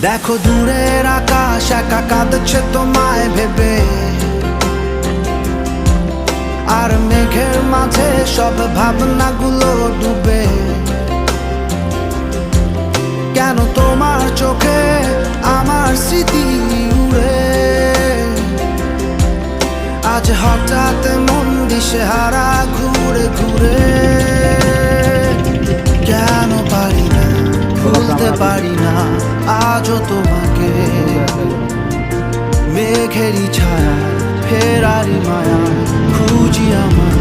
দেখো দূরের আকাশ একা কাঁদছে তোমায় ভেবে, আর মেঘের মাঝে সব ভাবনাগুলো ডুবে। কেন তোমার চোখে আমার স্মৃতি উড়ে, আজ হঠাৎ মন দিশেহারা ঘুরে ঘুরে। কেন পারি না ভুলতে পারি না আজও তোমাকে, মেঘেরই ছায়া ফেরারি মায়া খুঁজি আমার